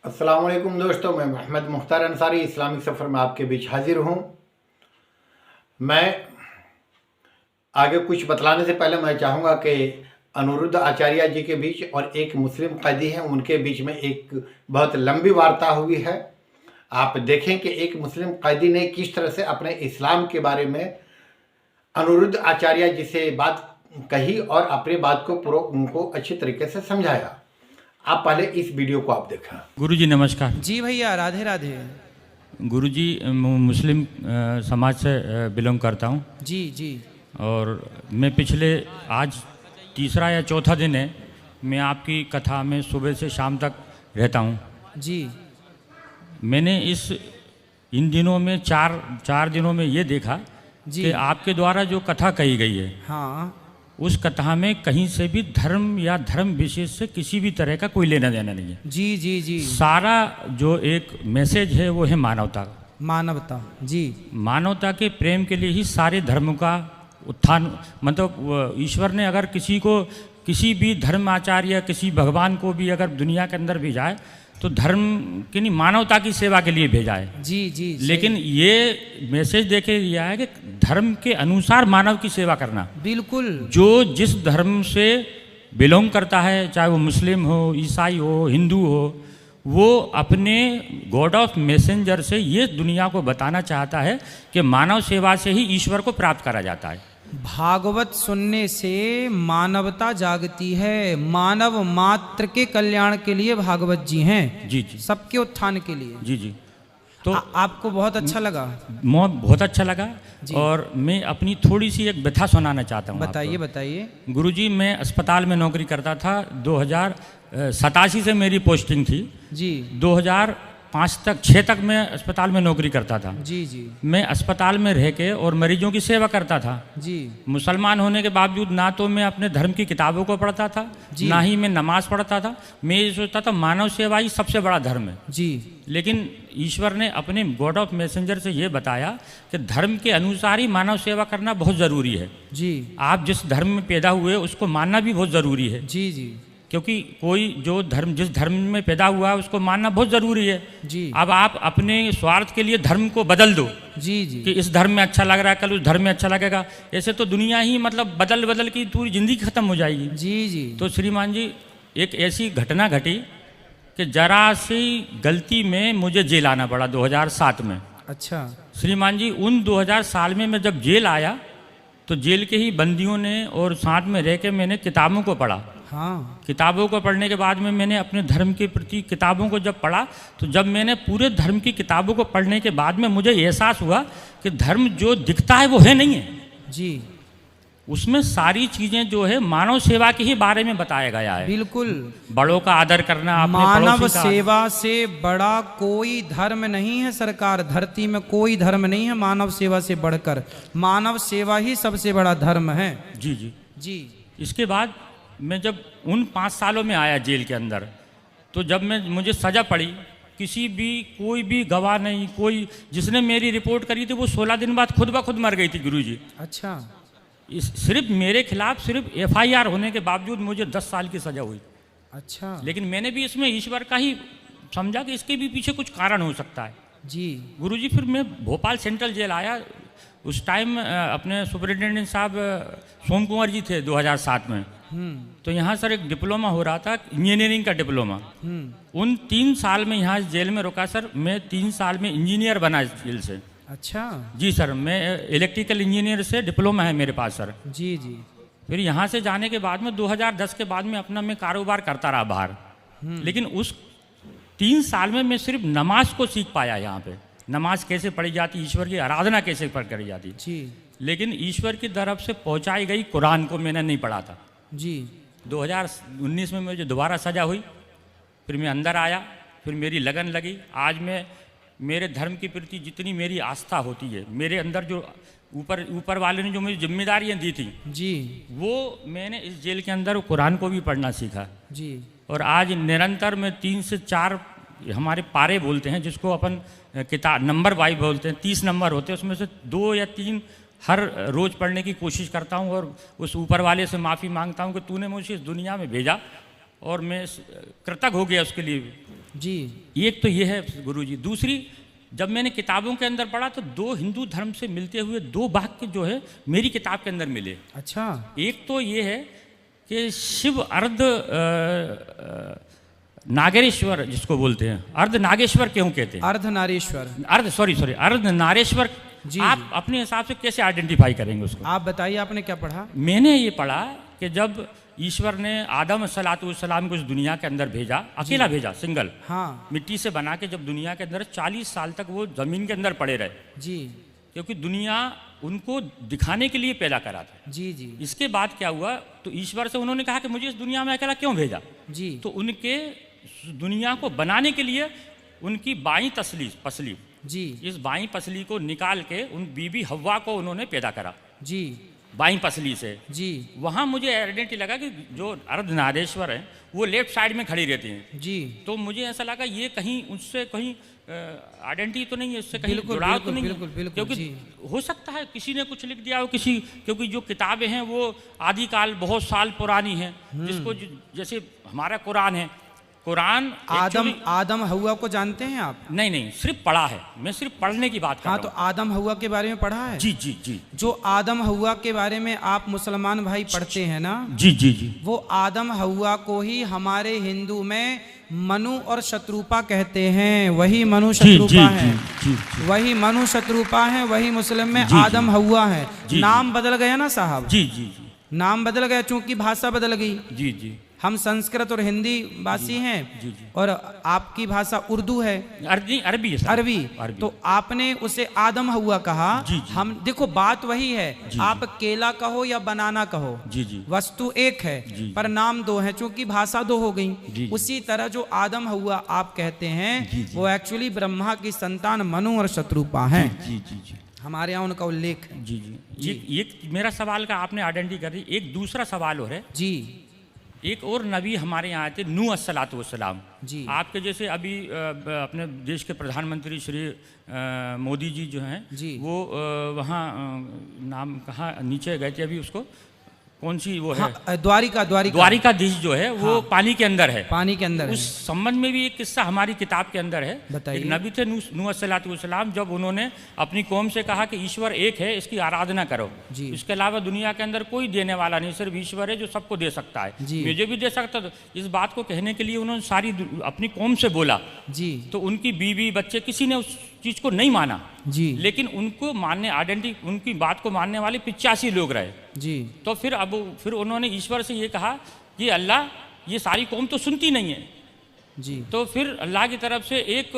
अस्सलाम वालेकुम दोस्तों, मैं मोहम्मद मुख्तार अंसारी इस्लामिक सफ़र में आपके बीच हाजिर हूँ। मैं आगे कुछ बतलाने से पहले मैं चाहूँगा कि अनिरुद्ध आचार्य जी के बीच और एक मुस्लिम कैदी हैं, उनके बीच में एक बहुत लंबी वार्ता हुई है। आप देखें कि एक मुस्लिम कैदी ने किस तरह से अपने इस्लाम के बारे में अनिरुद्ध आचार्य जी से बात कही और अपनी बात को उनको अच्छी तरीके से समझाया। आप पहले इस वीडियो को आप देखें। गुरुजी नमस्कार। जी भैया, राधे राधे। गुरुजी मुस्लिम समाज से बिलोंग करता हूँ। जी जी। और मैं पिछले आज तीसरा या चौथा दिन है मैं आपकी कथा में सुबह से शाम तक रहता हूँ। जी। मैंने इन दिनों में चार दिनों में ये देखा कि आपके द्वारा जो कथा कही गई है, हाँ, उस कथा में कहीं से भी धर्म या धर्म विशेष से किसी भी तरह का कोई लेना देना नहीं है। जी जी जी। सारा जो एक मैसेज है वो है मानवता। मानवता, जी। मानवता के प्रेम के लिए ही सारे धर्मों का उत्थान, मतलब ईश्वर ने अगर किसी भी धर्माचार्य या किसी भगवान को भी अगर दुनिया के अंदर भेजा है तो धर्म की नहीं, मानवता की सेवा के लिए भेजा है। जी जी। लेकिन ये मैसेज देके दिया है कि धर्म के अनुसार मानव की सेवा करना। बिल्कुल। जो जिस धर्म से बिलोंग करता है, चाहे वो मुस्लिम हो, ईसाई हो, हिंदू हो, वो अपने गॉड ऑफ मैसेंजर से ये दुनिया को बताना चाहता है कि मानव सेवा से ही ईश्वर को प्राप्त करा जाता है। भागवत सुनने से मानवता जागती है। मानव मात्र के कल्याण के लिए भागवत जी हैं। जी जी। सबके उत्थान के लिए। जी जी। तो आपको बहुत अच्छा लगा? बहुत अच्छा लगा। और मैं अपनी थोड़ी सी एक व्यथा सुनाना चाहता हूँ। बताइए बताइए। गुरुजी, मैं अस्पताल में नौकरी करता था। 2087 से मेरी पोस्टिंग थी जी। 2005 तक मैं अस्पताल में नौकरी करता था। जी जी। मैं अस्पताल में रह के और मरीजों की सेवा करता था जी। मुसलमान होने के बावजूद ना तो मैं अपने धर्म की किताबों को पढ़ता था, ना ही मैं नमाज पढ़ता था। मैं ये सोचता था मानव सेवा ही सबसे बड़ा धर्म है जी। लेकिन ईश्वर ने अपने गॉड ऑफ मैसेंजर से ये बताया कि धर्म के अनुसार ही मानव सेवा करना बहुत ज़रूरी है जी। आप जिस धर्म में पैदा हुए उसको मानना भी बहुत ज़रूरी है जी जी। क्योंकि कोई जिस धर्म में पैदा हुआ है उसको मानना बहुत ज़रूरी है जी। अब आप अपने स्वार्थ के लिए धर्म को बदल दो जी जी, कि इस धर्म में अच्छा लग रहा है, कल उस धर्म में अच्छा लगेगा, ऐसे तो दुनिया ही मतलब बदल की पूरी ज़िंदगी ख़त्म हो जाएगी जी जी। तो श्रीमान जी, एक ऐसी घटना घटी कि जरा सी गलती में मुझे जेल आना पड़ा 2007 में। अच्छा श्रीमान जी, उन 2000 साल में मैं जब जेल आया तो जेल के ही बंदियों ने और साथ में रह के मैंने किताबों को पढ़ा। हाँ। किताबों को पढ़ने के बाद में मैंने अपने धर्म के प्रति किताबों को जब पढ़ा तो जब मैंने पूरे धर्म की किताबों को पढ़ने के बाद में मुझे एहसास हुआ कि धर्म जो दिखता है वो है नहीं है जी। उसमें सारी चीजें जो है मानव सेवा के ही बारे में बताया गया है। बिल्कुल। बड़ों का आदर करना, मानव सेवा से बड़ा कोई धर्म नहीं है सरकार। धरती में कोई धर्म नहीं है मानव सेवा से बढ़कर। मानव सेवा ही सबसे बड़ा धर्म है जी जी जी। इसके बाद मैं जब उन 5 सालों में आया जेल के अंदर, तो जब मुझे सज़ा पड़ी, कोई भी गवाह नहीं, कोई जिसने मेरी रिपोर्ट करी थी वो 16 दिन बाद खुद ब खुद मर गई थी गुरुजी। अच्छा। सिर्फ मेरे खिलाफ सिर्फ FIR होने के बावजूद मुझे 10 साल की सज़ा हुई। अच्छा। लेकिन मैंने भी इसमें ईश्वर का ही समझा कि इसके भी पीछे कुछ कारण हो सकता है जी। गुरुजी, फिर मैं भोपाल सेंट्रल जेल आया। उस टाइम अपने सुपरिटेंडेंट साहब सोम कुंवर जी थे 2007 में। तो यहाँ सर एक डिप्लोमा हो रहा था, इंजीनियरिंग का डिप्लोमा। उन 3 साल में यहाँ जेल में रुका सर। मैं 3 साल में इंजीनियर बना इस जेल से। अच्छा जी सर, मैं इलेक्ट्रिकल इंजीनियर से डिप्लोमा है मेरे पास सर जी जी। फिर यहाँ से जाने के बाद में 2010 के बाद में अपना मैं कारोबार करता रहा बाहर। लेकिन उस 3 साल में मैं सिर्फ नमाज को सीख पाया। यहाँ पे नमाज कैसे पढ़ी जाती, ईश्वर की आराधना कैसे करी जाती जी। लेकिन ईश्वर की तरफ से पहुँचाई गई कुरान को मैंने नहीं पढ़ा था जी। 2019 में मुझे दोबारा सज़ा हुई। फिर मैं अंदर आया, फिर मेरी लगन लगी। आज मैं मेरे धर्म के प्रति जितनी मेरी आस्था होती है, मेरे अंदर जो ऊपर वाले ने जो मुझे जिम्मेदारियां दी थी जी, वो मैंने इस जेल के अंदर कुरान को भी पढ़ना सीखा जी। और आज निरंतर मैं 3 से 4 हमारे पारे बोलते हैं, जिसको अपन किताब नंबर वाइज बोलते हैं, 30 नंबर होते हैं, उसमें से 2 या 3 हर रोज़ पढ़ने की कोशिश करता हूँ। और उस ऊपर वाले से माफ़ी मांगता हूँ कि तूने मुझे इस दुनिया में भेजा और मैं कृतज्ञ हो गया उसके लिए। जी। एक तो ये है गुरुजी। दूसरी, जब मैंने किताबों के अंदर पढ़ा तो दो हिंदू धर्म से मिलते हुए दो वाक्य जो है मेरी किताब के अंदर मिले। अच्छा। एक तो ये है कि शिव अर्ध नागेश्वर जिसको बोलते हैं, अर्ध नागेश्वर क्यों कहते हैं? अर्धनारीश्वर। अर्ध नारेश्वर। जी, आप अपने हिसाब से कैसे आइडेंटिफाई करेंगे उसको? आप बताइए, आपने क्या पढ़ा? मैंने ये पढ़ा कि जब ईश्वर ने आदम सलाम को इस दुनिया के अंदर भेजा, अकेला भेजा, सिंगल, हाँ मिट्टी से बना के, जब दुनिया के अंदर 40 साल तक वो जमीन के अंदर पड़े रहे, जी क्योंकि दुनिया उनको दिखाने के लिए पैदा करा था। जी जी इसके बाद क्या हुआ, तो ईश्वर से उन्होंने कहा कि मुझे इस दुनिया में अकेला क्यों भेजा? जी। तो उनके दुनिया को बनाने के लिए उनकी बाईं पसली, जी इस बाईं पसली को निकाल के उन बीबी हव्वा को उन्होंने पैदा करा, जी बाईं पसली से। जी वहाँ मुझे आइडेंटिटी लगा कि जो अर्धनारेश्वर हैं वो लेफ्ट साइड में खड़ी रहती हैं। जी। तो मुझे ऐसा लगा ये कहीं उससे कहीं आइडेंटिटी तो नहीं है, उससे कहीं बिल्कुल, जुड़ाव तो बिल्कुल, नहीं बिल्कुल, है, बिल्कुल, क्योंकि जी। हो सकता है किसी ने कुछ लिख दिया हो, क्योंकि जो किताबें हैं वो आदिकाल बहुत साल पुरानी हैं, जिसको जैसे हमारा कुरान है, कुरान आदम हव्वा को जानते हैं आप? नहीं, सिर्फ पढ़ा है, मैं सिर्फ पढ़ने की बात कर हाँ, रहा तो हूँ। आदम हव्वा के बारे में पढ़ा है? जी जी जी। जो आदम हव्वा के बारे में आप मुसलमान भाई पढ़ते हैं ना, जी जी जी, वो आदम हव्वा को ही हमारे हिंदू में मनु और शत्रुपा कहते हैं। वही मनु शत्रुपा है, वही मनु शत्रुपा है, वही मुस्लिम में आदम हव्वा है। नाम बदल गया ना साहब? जी जी जी, नाम बदल गया चूंकि भाषा बदल गई। जी जी। हम संस्कृत और हिंदी भाषी हैं, जी जी। और आपकी भाषा उर्दू है, अरबी है सर। अरबी। तो आपने उसे आदम हव्वा कहा। जी जी। हम देखो बात वही है, जी आप केला कहो या बनाना कहो, जी जी, वस्तु एक है जी। पर नाम दो है, चूंकि भाषा दो हो गई। जी। उसी तरह जो आदम हव्वा आप कहते हैं, जी जी। वो एक्चुअली ब्रह्मा की संतान मनु और शत्रुपा हैं। जी जी जी, हमारे यहाँ उनका उल्लेख है। जी जी। ये मेरा सवाल का आपने आइडेंटिटी कर दी। एक दूसरा सवाल और है, जी। एक और नबी हमारे यहाँ आए थे, नूह अस्सलातु वस्सलाम। जी। आपके जैसे अभी अपने देश के प्रधानमंत्री श्री मोदी जी जो हैं, जी। वो वहाँ नाम कहाँ नीचे गए थे अभी, उसको कौन सी वो है, हाँ, द्वारिकाधीश जो है वो हाँ, पानी के अंदर है। पानी के अंदर उस संबंध में भी एक किस्सा हमारी किताब के अंदर है। बताइए। एक नबी थे नूह अस्सलातु वस्सलाम, जब उन्होंने अपनी कौम से कहा कि ईश्वर एक है, इसकी आराधना करो, जी। इसके अलावा दुनिया के अंदर कोई देने वाला नहीं, सिर्फ ईश्वर है जो सबको दे सकता है, जी। मुझे भी दे सकता। तो इस बात को कहने के लिए उन्होंने सारी अपनी कौम से बोला। जी। तो उनकी बीवी बच्चे किसी ने उस चीज को नहीं माना, जी। लेकिन उनको मानने उनकी बात को मानने वाले 85 लोग रहे। जी। तो फिर उन्होंने ईश्वर से ये कहा कि अल्लाह, ये सारी कौम तो सुनती नहीं है। जी। तो फिर अल्लाह की तरफ से एक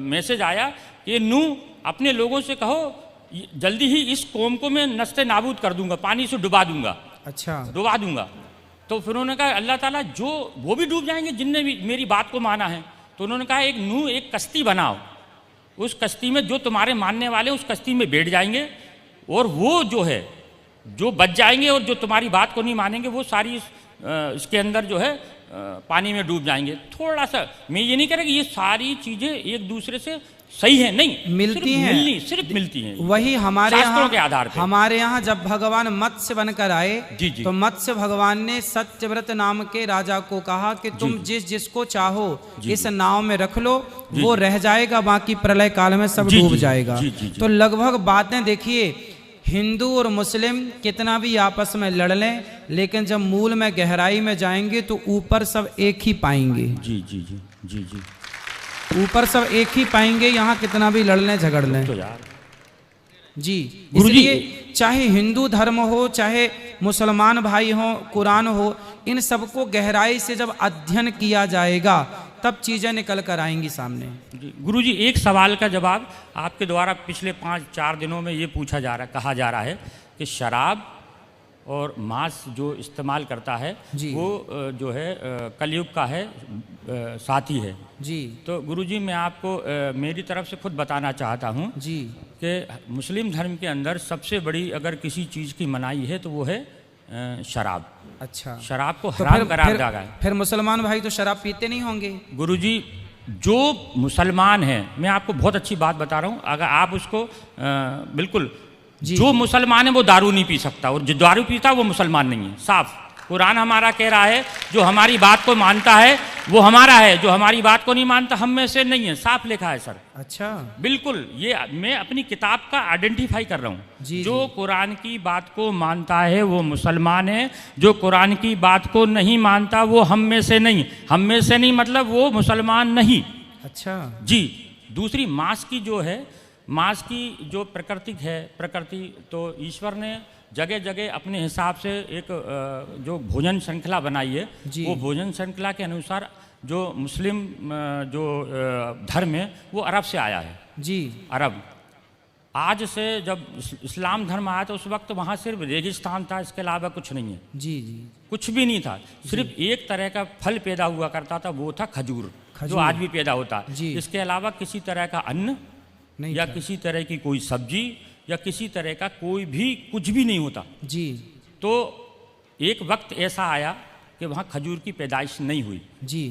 मैसेज आया कि नूह, अपने लोगों से कहो जल्दी ही इस कौम को मैं नस्ते नाबूद कर दूंगा, पानी से डुबा दूंगा। अच्छा। डुबा दूंगा। तो फिर उन्होंने कहा अल्लाह ताला जो वो भी डूब जाएंगे जिनने भी मेरी बात को माना है। तो उन्होंने कहा एक नूह, एक कश्ती बनाओ, उस कश्ती में जो तुम्हारे मानने वाले उस कश्ती में बैठ जाएंगे, और वो जो है जो बच जाएंगे, और जो तुम्हारी बात को नहीं मानेंगे वो सारी इसके अंदर जो है पानी में डूब जाएंगे। थोड़ा सा मैं ये नहीं कह रहा कि ये सारी चीज़ें एक दूसरे से सही है, नहीं मिलती हैं, सिर्फ मिलती हैं। वही हमारे शास्त्रों के आधार पे। हमारे यहाँ जब भगवान मत्स्य बनकर आए, जी जी, तो मत्स्य भगवान ने सत्यव्रत नाम के राजा को कहा कि तुम जिसको चाहो इस नाव में रख लो, वो रह जाएगा, बाकी प्रलय काल में सब डूब जाएगा। तो लगभग बातें देखिए, हिंदू और मुस्लिम कितना भी आपस में लड़ लें, लेकिन जब मूल में गहराई में जाएंगे तो ऊपर सब एक ही पाएंगे। जी जी जी जी जी, ऊपर सब एक ही पाएंगे, यहाँ कितना भी लड़ लें झगड़ लें। तो यार जी, गुरुजी, इसलिए चाहे हिंदू धर्म हो, चाहे मुसलमान भाई हो, कुरान हो, इन सबको गहराई से जब अध्ययन किया जाएगा तब चीज़ें निकल कर आएंगी सामने। गुरुजी, एक सवाल का जवाब आपके द्वारा पिछले 5-4 दिनों में ये कहा जा रहा है कि शराब और मांस जो इस्तेमाल करता है वो जो है कलयुग का है साथी है। जी। तो गुरुजी, मैं आपको मेरी तरफ से खुद बताना चाहता हूँ जी कि मुस्लिम धर्म के अंदर सबसे बड़ी अगर किसी चीज़ की मनाही है तो वो है शराब। अच्छा, शराब को हराम करार दिया गया है। फिर मुसलमान भाई तो शराब पीते नहीं होंगे? गुरुजी, जो मुसलमान है, मैं आपको बहुत अच्छी बात बता रहा हूँ, अगर आप उसको बिल्कुल, जो मुसलमान है वो दारू नहीं पी सकता, और जो दारू पीता है वो मुसलमान नहीं है, साफ। कुरान हमारा कह रहा है जो हमारी बात को मानता है वो हमारा है, जो हमारी बात को नहीं मानता हम में से नहीं है, साफ लिखा है सर। अच्छा, बिल्कुल, ये मैं अपनी किताब का आइडेंटिफाई कर रहा हूँ। जी, जो कुरान की बात को मानता है वो मुसलमान है, जो कुरान की बात को नहीं मानता वो हम में से नहीं। हम में से नहीं मतलब वो मुसलमान नहीं। अच्छा जी। दूसरी मांस की जो है, मांस की जो प्रकृति है, प्रकृति तो ईश्वर ने जगह जगह अपने हिसाब से एक जो भोजन श्रृंखला बनाई है, वो भोजन श्रृंखला के अनुसार जो मुस्लिम जो धर्म है वो अरब से आया है। जी। अरब आज से जब इस्लाम धर्म आया तो उस वक्त वहाँ सिर्फ रेगिस्तान था, इसके अलावा कुछ नहीं है। जी जी। कुछ भी नहीं था, सिर्फ एक तरह का फल पैदा हुआ करता था, वो था खजूर, जो आज भी पैदा होता है। इसके अलावा किसी तरह का अन्न नहीं या किसी तरह की कोई सब्जी या किसी तरह का कोई भी कुछ भी नहीं होता। जी। तो एक वक्त ऐसा आया कि वहाँ खजूर की पैदाइश नहीं हुई। जी।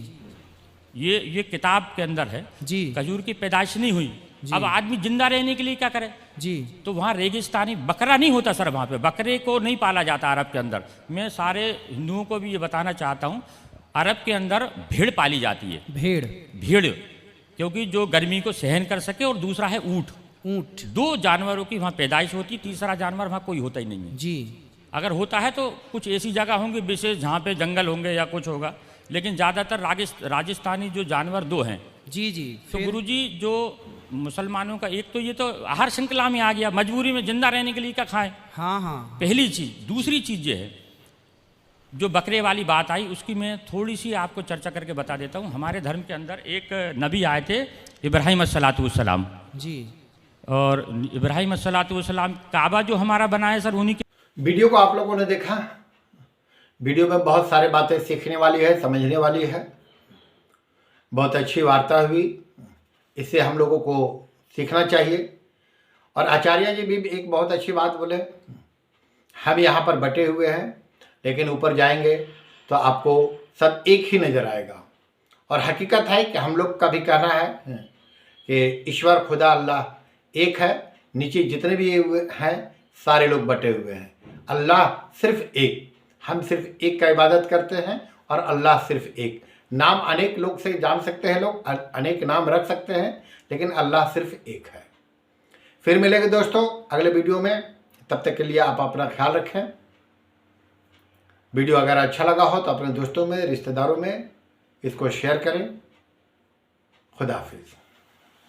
ये किताब के अंदर है। जी। खजूर की पैदाइश नहीं हुई। अब आदमी जिंदा रहने के लिए क्या करे? जी। तो वहाँ रेगिस्तानी बकरा नहीं होता सर, वहाँ पे बकरे को नहीं पाला जाता अरब के अंदर। मैं सारे हिंदुओं को भी ये बताना चाहता हूँ, अरब के अंदर भेड़ पाली जाती है। भेड़ क्योंकि जो गर्मी को सहन कर सके, और दूसरा है ऊँट। दो जानवरों की वहाँ पैदाइश होती, तीसरा जानवर वहाँ कोई होता ही नहीं है। जी। अगर होता है तो कुछ ऐसी जगह होंगी विशेष जहाँ पे जंगल होंगे या कुछ होगा, लेकिन ज़्यादातर राजस्थानी जो जानवर दो हैं। जी जी। तो गुरुजी जो मुसलमानों का, एक तो ये तो आहार श्रृंखला में आ गया, मजबूरी में जिंदा रहने के लिए क्या खाएं। हाँ हाँ। पहली चीज। दूसरी चीज ये है, जो बकरे वाली बात आई उसकी मैं थोड़ी सी आपको चर्चा करके बता देता हूँ। हमारे धर्म के अंदर एक नबी आए थे, इब्राहिम अस्सलातुवस्सलाम। जी। और इब्राहिम अस्सलातुवस्सलाम काबा जो हमारा बना है सर, उन्हीं के। वीडियो को आप लोगों ने देखा। वीडियो में बहुत सारी बातें सीखने वाली है, समझने वाली है। बहुत अच्छी वार्ता हुई, इससे हम लोगों को सीखना चाहिए। और आचार्य जी भी एक बहुत अच्छी बात बोले, हम यहाँ पर बटे हुए हैं लेकिन ऊपर जाएंगे तो आपको सब एक ही नज़र आएगा। और हकीकत है कि हम लोग का भी कहना है कि ईश्वर खुदा अल्लाह एक है, नीचे जितने भी हैं सारे लोग बटे हुए हैं। अल्लाह सिर्फ एक, हम सिर्फ एक का इबादत करते हैं और अल्लाह सिर्फ एक। नाम अनेक लोग से जान सकते हैं, लोग अनेक नाम रख सकते हैं, लेकिन अल्लाह सिर्फ एक है। फिर मिलेंगे दोस्तों अगले वीडियो में, तब तक के लिए आप अपना ख्याल रखें। वीडियो अगर अच्छा लगा हो तो अपने दोस्तों में, रिश्तेदारों में इसको शेयर करें। खुदा हाफिज़।